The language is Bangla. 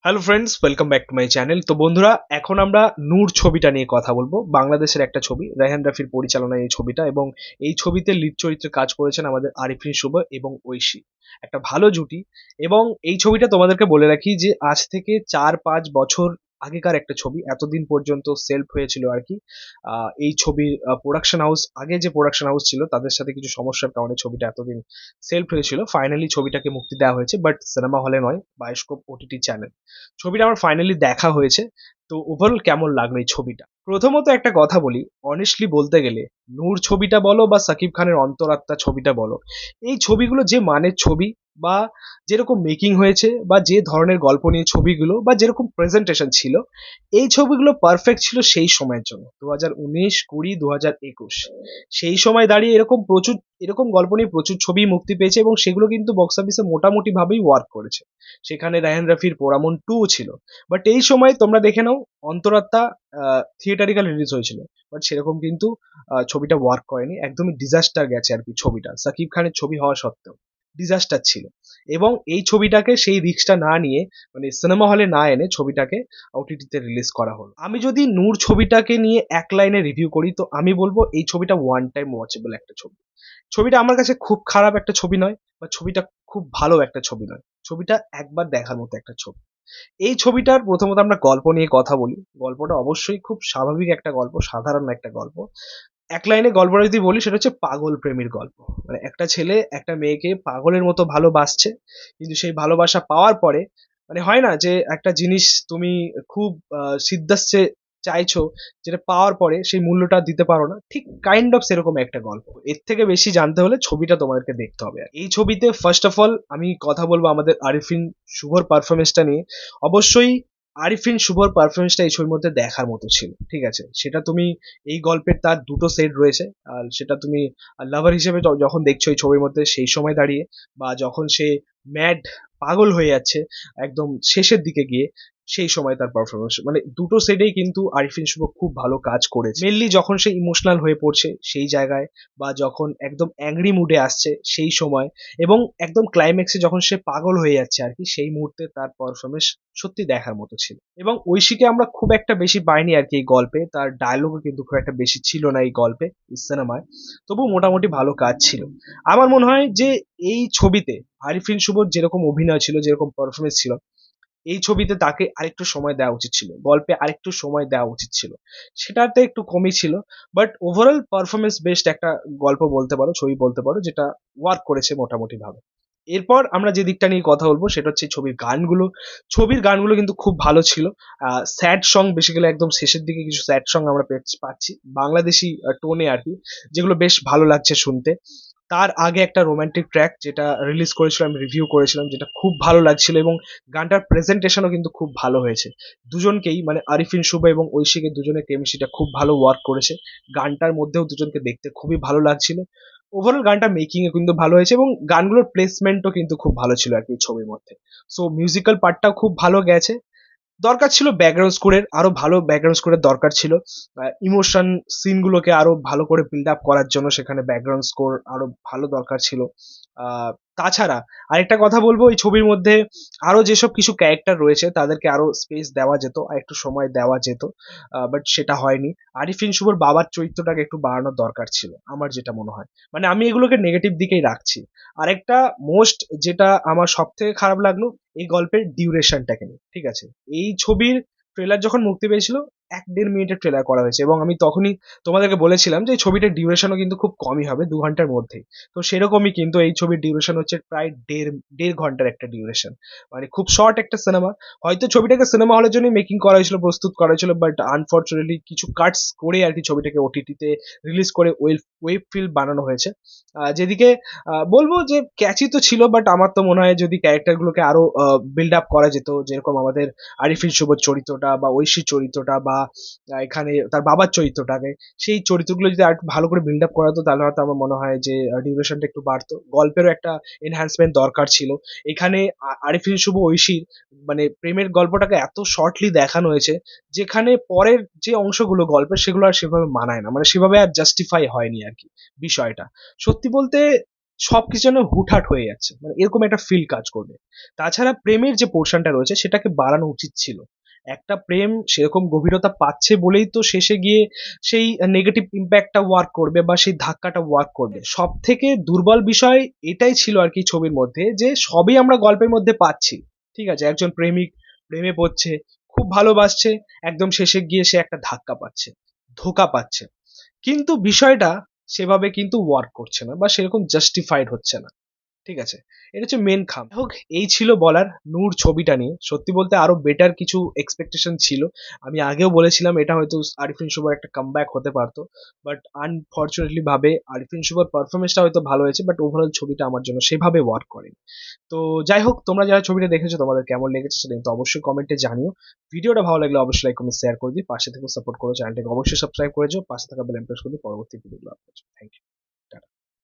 Hello friends, welcome back to my channel. তো বন্ধুরা, এখন আমরা নূর ছবিটা নিয়ে কথা বলবো। বাংলাদেশের একটা ছবি, রায়হান রাফির পরিচালনায় এই ছবিটা, এবং এই ছবিতে লিড চরিত্রে কাজ করেছেন আমাদের আরিফিন শুভ এবং ঐশী। একটা ভালো জুটি। এবং এই ছবিটা তোমাদেরকে বলে রাখি যে আজ থেকে 4-5 বছর আগেকার একটা ছবি, এতদিন পর্যন্ত সেলফ হয়েছিল আর কি। এই ছবির প্রোডাকশন হাউস, আগে যে প্রোডাকশন হাউস ছিল তাদের সাথে কিছু সমস্যার কারণে ছবিটা এতদিন সেলফ হয়েছিল। ফাইনালি ছবিটাকে মুক্তি দেওয়া হয়েছে, বাট সিনেমা হলে নয়, বায়োস্কোপ ওটিটি চ্যানেল। ছবিটা আমার ফাইনালি দেখা হয়েছে। তো ওভারঅল কেমন লাগলো এই ছবিটা? প্রথমত একটা কথা বলি, অনেস্টলি বলতে গেলে নূর ছবিটা বলো বা সাকিব খানের অন্তরাত্মা ছবিটা বলো, এই ছবিগুলো যে মানের ছবি, বা যেরকম মেকিং হয়েছে, বা যে ধরনের গল্প নিয়ে ছবিগুলো, বা যেরকম প্রেজেন্টেশন ছিল, এই ছবিগুলো পারফেক্ট ছিল সেই সময়ের জন্য। 2019, 20, 2021 সেই সময় দাঁড়িয়ে এরকম গল্প নিয়ে প্রচুর ছবি মুক্তি পেয়েছে, এবং সেগুলো কিন্তু বক্স অফিসে মোটামুটি ভাবেই ওয়ার্ক করেছে। সেখানে রায়হান রাফির পোড়ামন 2 ছিল। বাট এই সময় তোমরা দেখে নাও, অন্তরাত্মা থিয়েটারিক্যাল রিলিজ হয়েছিল, বাট সেরকম কিন্তু ছবিটা ওয়ার্ক করেনি। একদমই ডিজাস্টার গেছে আর কি ছবিটা, সাকিব খানের ছবি হওয়া সত্ত্বেও ডিজাস্টার ছিল। এবং এই ছবিটাকে সেই রিস্কটা না নিয়ে, মানে সিনেমা হলে না এনে ছবিটাকে ওটিটিতে রিলিজ করা হলো। আমি যদি নূর ছবিটাকে নিয়ে এক লাইনে রিভিউ করি, তো আমি বলবো এই ছবিটা ওয়ান টাইম ওয়াচেবল একটা ছবি। ছবিটা আমার কাছে খুব খারাপ একটা ছবি নয়, বা ছবিটা খুব ভালো একটা ছবি নয়। ছবিটা একবার দেখার মতো একটা ছবি। এই ছবিটার প্রথমত আমরা গল্প নিয়ে কথা বলি। গল্পটা অবশ্যই খুব স্বাভাবিক একটা গল্প, সাধারণ একটা গল্প। এক লাইনে গল্পটা যদি বলি, সেটা হচ্ছে পাগল প্রেমীর গল্প। মানে একটা ছেলে একটা মেয়েকে পাগলের মতো ভালোবাসছে, কিন্তু সেই ভালোবাসা পাওয়ার পরে, মানে হয় না যে একটা জিনিস তুমি খুব সিদ্ধাস্তে চাইছো, যেটা পাওয়ার পরে সেই মূল্যটা দিতে পারো না, ঠিক কাইন্ড অফ সেরকম একটা গল্প। এর থেকে বেশি জানতে হলে ছবিটা তোমাদেরকে দেখতে হবে। এই ছবিতে ফার্স্ট অফ অল আমি কথা বলবো আমাদের আরিফিন শুভর পারফরমেন্সটা নিয়ে। অবশ্যই আরিফিন শুভর পারফরমেন্সটা এই ছবির মধ্যে দেখার মতো ছিল, ঠিক আছে। সেটা তুমি, এই গল্পের তার দুটো সেট রয়েছে, আর সেটা তুমি লাভার হিসেবে যখন দেখছো এই ছবির মধ্যে সেই সময় দাঁড়িয়ে, বা যখন সে ম্যাড, পাগল হয়ে যাচ্ছে একদম শেষের দিকে গিয়ে, সেই সময় তার পারফরমেন্স, মানে দুটো সেটেই কিন্তু আরিফিন শুভ খুব ভালো কাজ করেছে। মেনলি যখন সে ইমোশনাল হয়ে পড়ছে সেই জায়গায়, বা যখন একদম অ্যাংরি মুডে আসছে সেই সময়, এবং একদম ক্লাইম্যাক্সে যখন সে পাগল হয়ে যাচ্ছে আর কি, সেই মুহূর্তে তার পারফরমেন্স সত্যি দেখার মতো ছিল। এবং ঐশীকে আমরা খুব একটা বেশি পাইনি আর কি এই গল্পে, তার ডায়লগও কিন্তু খুব একটা বেশি ছিল না এই গল্পে, এই সিনেমায়। তবু মোটামুটি ভালো কাজ ছিল। আমার মনে হয় যে এই ছবিতে আরিফিন শুভর যেরকম অভিনয় ছিল, যেরকম পারফরমেন্স ছিল, এই ছবিতে তাকে আরেকটু সময় দেওয়া উচিত ছিল, গল্পে আরেকটু সময় দেওয়া উচিত ছিল। সেটাতে একটু কমই ছিল। বাট ওভারঅল পারফরমেন্স বেস্ট একটা গল্প বলতে পারো, ছবি বলতে পারো, যেটা ওয়ার্ক করেছে মোটামুটি ভাবে। এরপর আমরা যে দিকটা নিয়ে কথা বলবো সেটা হচ্ছে ছবির গানগুলো। ছবির গানগুলো কিন্তু খুব ভালো ছিল। স্যাড সং, বেসিক্যালি একদম শেষের দিকে কিছু স্যাড সং আমরা পাচ্ছি বাংলাদেশি টোনে আর কি, যেগুলো বেশ ভালো লাগছে শুনতে। তার আগে একটা রোমান্টিক ট্র্যাক যেটা রিলিজ করেছিলাম, রিভিউ করেছিলাম, যেটা খুব ভালো লাগছিল, এবং গানটার প্রেজেন্টেশনও কিন্তু খুব ভালো হয়েছে। দুজনকেই, মানে আরিফিন শুভ এবং ঐশীকে, দুজনের কেমিস্ট্রিটা খুব ভালো ওয়ার্ক করেছে। গানটার মধ্যেও দুজনকে দেখতে খুবই ভালো লাগছিল। ওভারঅল গানটা মেকিং এ কিন্তু ভালো হয়েছে, এবং গানগুলোর প্লেসমেন্টও কিন্তু খুব ভালো ছিল আর কি এই ছবির মধ্যে। সো মিউজিক্যাল পার্টটাও খুব ভালো গেছে। দরকার ছিল ব্যাকগ্রাউন্ড স্কোরের, আরো ভালো ব্যাকগ্রাউন্ড স্কোরের দরকার ছিল। ইমোশন সিনগুলোকে আরো ভালো করে বিল্ড আপ করার জন্য সেখানে ব্যাকগ্রাউন্ড স্কোর আরো ভালো দরকার ছিল। তাছাড়া আরেকটা কথা বলবো, এই ছবির মধ্যে আরো যেসব কিছু ক্যারেক্টার রয়েছে তাদেরকে আরো স্পেস দেওয়া যেত, আর একটু সময় দেওয়া যেত, বাট সেটা হয়নি। আরিফিন শুভর বাবার চরিত্রটাকে একটু বাড়ানোর দরকার ছিল, আমার যেটা মনে হয়। মানে আমি এগুলোকে নেগেটিভ দিকেই রাখছি। আরেকটা মোস্ট, যেটা আমার সব থেকে খারাপ লাগলো, এই গল্পের ডিউরেশনটাকে নিয়ে, ঠিক আছে। এই ছবির ট্রেলার যখন মুক্তি পেয়েছিল, 1-1.5 মিনিটের ট্রেলার করা হয়েছে, এবং আমি তখনই তোমাদেরকে বলেছিলাম যে এই ছবিটার ডিউরেশনও কিন্তু খুব কমই হবে, 2 ঘন্টার মধ্যেই। তো সেরকমই কিন্তু এই ছবির ডিউরেশন হচ্ছে প্রায় দেড় দেড় ঘন্টার একটা ডিউরেশন। মানে খুব শর্ট একটা সিনেমা। হয়তো ছবিটাকে সিনেমা হলের জন্যই মেকিং করা হয়েছিল, প্রস্তুত করা হয়েছিল, বাট আনফর্চুনেটলি কিছু কাটস করে আর কি ছবিটাকে ওটিটিতে রিলিজ করে ওয়েব ফিল্ম বানানো হয়েছে। যেদিকে বলবো যে ক্যাচি তো ছিল, বাট আমার তো মনে হয় যদি ক্যারেক্টারগুলোকে আরো বিল্ড আপ করা যেত, যেরকম আমাদের আরিফিন শুভর চরিত্রটা, বা ঐশীর চরিত্রটা, বা এখানে তার বাবার চরিত্রটাকে, সেই চরিত্রগুলো যদি আর একটু ভালো করে বিল্ড আপ করা হতো, তাহলে হয়তো আমার মনে হয় যে ডিউরেশনটা একটু বাড়তো, গল্পেরও একটা এনহ্যান্সমেন্ট দরকার ছিল। এখানে আরিফিন শুভ ঐশীর, মানে প্রেমের গল্পটাকে এত শর্টলি দেখানো হয়েছে, যেখানে পরের যে অংশগুলো গল্পের, সেগুলো আর সেভাবে মানায় না, মানে সেভাবে আর জাস্টিফাই হয়নি আর কি বিষয়টা। সত্যি বলতে সবকিছু যেন হুটহাট হয়ে যাচ্ছে, মানে এরকম একটা ফিল কাজ করবে। তাছাড়া প্রেমের যে পোর্শনটা রয়েছে সেটাকে বাড়ানো উচিত ছিল। একটা প্রেম সেরকম গভীরতা পাচ্ছে বলেই তো শেষে গিয়ে সেই নেগেটিভ ইম্প্যাক্টটা ওয়ার্ক করবে বা সেই ধাক্কাটা ওয়ার্ক করবে। সব থেকে দুর্বল বিষয় এটাই ছিল আর কি ছবির মধ্যে, যে সবই আমরা গল্পের মধ্যে পাচ্ছি। ঠিক আছে, একজন প্রেমিক প্রেমে পড়ছে, খুব ভালোবাসছে, একদম শেষে গিয়ে সে একটা ধাক্কা পাচ্ছে, ধোঁকা পাচ্ছে, কিন্তু বিষয়টা সেভাবে কিন্তু ওয়ার্ক করছে না বা সেরকম জাস্টিফাইড হচ্ছে না। ঠিক আছে, এটা হচ্ছে মেন খাম। হোক, এই ছিল বলার নূর ছবিটা নিয়ে। সত্যি বলতে আরো বেটার কিছু এক্সপেকটেশন ছিল। আমি আগেও বলেছিলাম এটা হয়তো আরিফিন শুভর একটা কামব্যাক হতে পারতো, বাট আনফর্চুনেটলি ভাবে আরিফিন শুভর পারফরমেন্সটা হয়তো ভালো হয়েছে, বাট ওভারঅল ছবিটা আমার জন্য সেভাবে ওয়ার্ক করেনি। তো যাই হোক, তোমরা যারা ছবিটা দেখেছো তোমাদের কেমন লেগেছে সেটা কিন্তু অবশ্যই কমেন্টে জানিও। ভিডিওটা ভালো লাগলে অবশ্যই লাইক কমেন্ট শেয়ার করে দিও, পাশে থেকে সাপোর্ট করো, চ্যানেলটাকে অবশ্যই সাবস্ক্রাইব করে দিও, পাশে থাকা বেল আইকন প্রেস করে দিও পরবর্তী ভিডিওগুলো আপলোড। Thank you.